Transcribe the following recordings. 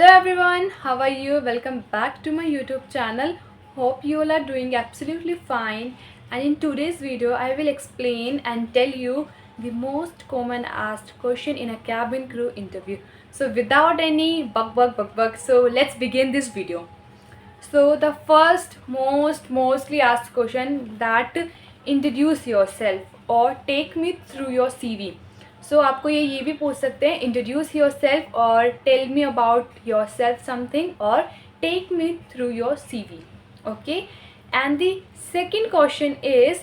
Hello everyone, how are you? Welcome back to my YouTube channel. Hope you all are doing absolutely fine. And in today's video, I will explain and tell you the most common asked question in a cabin crew interview. So without any bug, so let's begin this video. So the first mostly asked question that introduce yourself or take me through your CV. So आपको ये भी पूछ सकते हैं introduce yourself और tell me about yourself something और take me through your CV. Okay, and the second question is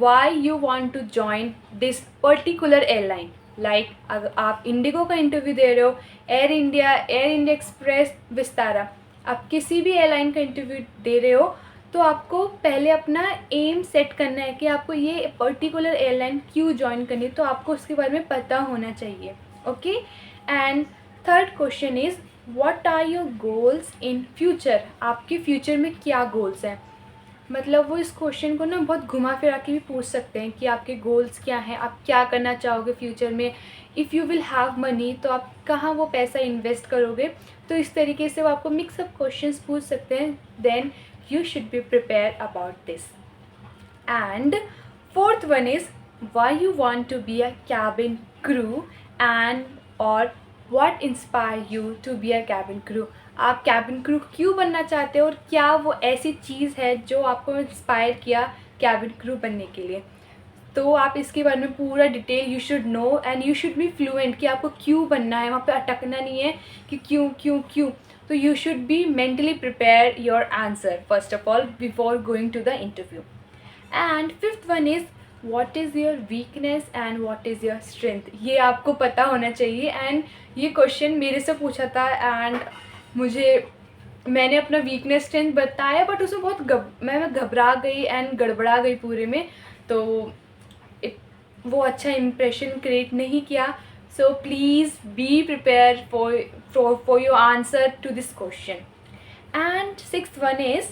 why you want to join this particular airline. Like अगर आप इंडिगो का इंटरव्यू दे रहे हो, एयर इंडिया एक्सप्रेस, विस्तारा, आप किसी भी एयरलाइन का इंटरव्यू दे रहे हो तो आपको पहले अपना एम सेट करना है कि आपको ये पर्टिकुलर एयरलाइन क्यों ज्वाइन करनी है, तो आपको उसके बारे में पता होना चाहिए. Okay, and third question is what are your goals in future. आपके फ्यूचर में क्या गोल्स हैं. मतलब वो इस क्वेश्चन को ना बहुत घुमा फिरा के भी पूछ सकते हैं कि आपके गोल्स क्या हैं, आप क्या करना चाहोगे फ्यूचर में. If you will have money तो आप कहाँ वो पैसा इन्वेस्ट करोगे. तो इस तरीके से वो आपको मिक्सअप क्वेश्चंस पूछ सकते हैं. Then you should be prepare about this. And fourth one is why you want to be a cabin crew and और what inspire you to be a cabin crew. आप कैबिन क्रू क्यों बनना चाहते हो और क्या वो ऐसी चीज़ है जो आपको इंस्पायर किया कैबिन क्रू बनने के लिए. तो आप इसके बारे में पूरा detail you should know and you should be fluent कि आपको क्यों बनना है. वहाँ पे अटकना नहीं है कि क्यों क्यों क्यों. तो you should be mentally prepare your answer first of all before going to the interview. And fifth one is what is your weakness and what is your strength. ये आपको पता होना चाहिए. एंड ये क्वेश्चन मेरे से पूछा था एंड मैंने अपना वीकनेस स्ट्रेंथ बताया बट उसमें मैं घबरा गई एंड गड़बड़ा गई पूरे में. तो वो अच्छा इम्प्रेशन क्रिएट नहीं किया. So please be prepare for your answer to this question. And sixth one is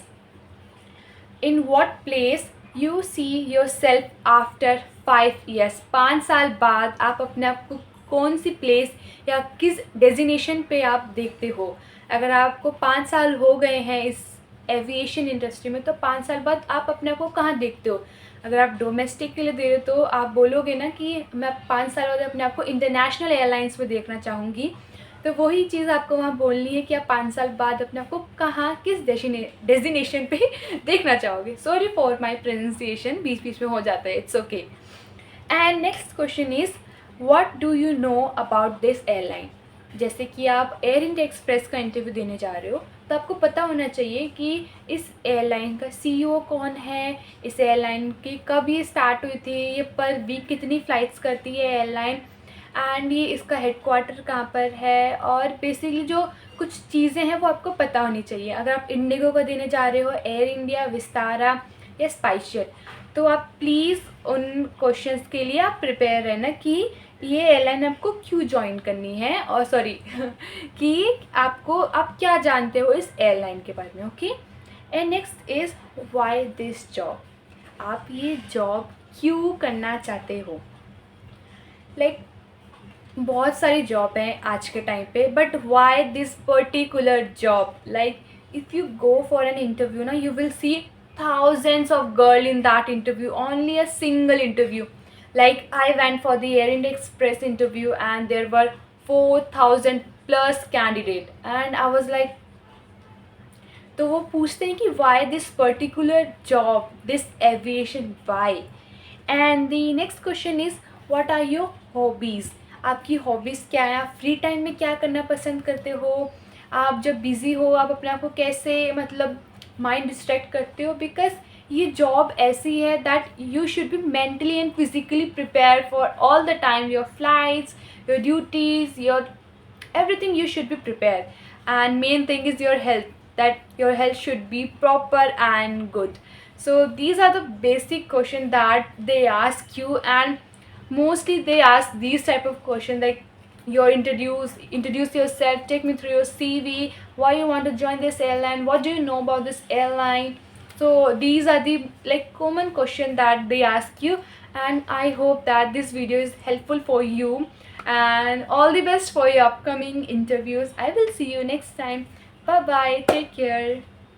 in what place you see yourself after 5 years. 5 साल बाद आप अपने आप को कौन सी प्लेस या किस डेजिनेशन पे आप देखते हो. अगर आपको 5 साल हो गए हैं इस एविएशन इंडस्ट्री में तो 5 साल बाद आप अपने आप को कहाँ देखते हो. अगर आप डोमेस्टिक के लिए दे रहे हो तो आप बोलोगे ना कि मैं 5 साल बाद अपने आप को इंटरनेशनल एयरलाइंस में देखना चाहूँगी. तो वही चीज़ आपको वहाँ बोलनी है कि आप 5 साल बाद अपने आप को कहाँ किस डेजिनेशन पे देखना चाहोगे. सॉरी फॉर माई प्रोनाउंसिएशन, बीच बीच में हो जाता है, it's okay. And next question is what do you know about this airline. जैसे कि आप एयर इंडिया एक्सप्रेस का इंटरव्यू देने जा रहे हो तो आपको पता होना चाहिए कि इस एयरलाइन का सीईओ कौन है, इस एयरलाइन की कब ये स्टार्ट हुई थी, ये पर वीक कितनी फ़्लाइट्स करती है एयरलाइन, एंड ये इसका हेडक्वार्टर कहाँ पर है. और बेसिकली जो कुछ चीज़ें हैं वो आपको पता होनी चाहिए. अगर आप इंडिगो का देने जा रहे हो, एयर इंडिया, विस्तारा या स्पाइसजेट, तो आप प्लीज़ उन क्वेश्चंस के लिए आप प्रिपेयर रहना कि ये एयरलाइन आपको क्यों ज्वाइन करनी है. और सॉरी कि आप क्या जानते हो इस एयरलाइन के बारे में. Okay, and next is why this job. आप ये जॉब क्यों करना चाहते हो. लाइक बहुत सारी जॉब हैं आज के टाइम पे but why this particular job. Like if you go for an interview ना you will see thousands of girl in that interview, only a single interview. Like I went for the Air India Express interview and there were 4,000 plus candidate and I was like, तो वो पूछते हैं कि why this particular job, this aviation, why. And the next question is what are your hobbies. आपकी hobbies क्या है, आप free time में क्या करना पसंद करते हो, आप जब बिज़ी हो आप अपने आप को कैसे मतलब माइंड डिस्ट्रैक्ट करते हो. बिकॉज ये जॉब ऐसी है that you should be mentally and physically prepare for all the time. Your flights, your duties, your everything you should be prepared. And main thing is your health, that your health should be proper and good. So these are the basic questions that they ask you, and mostly they ask these type of questions like introduce yourself, take me through your CV, why you want to join this airline, what do you know about this airline. So these are the like common question that they ask you, and I hope that this video is helpful for you, and all the best for your upcoming interviews. I will see you next time. Bye bye, take care.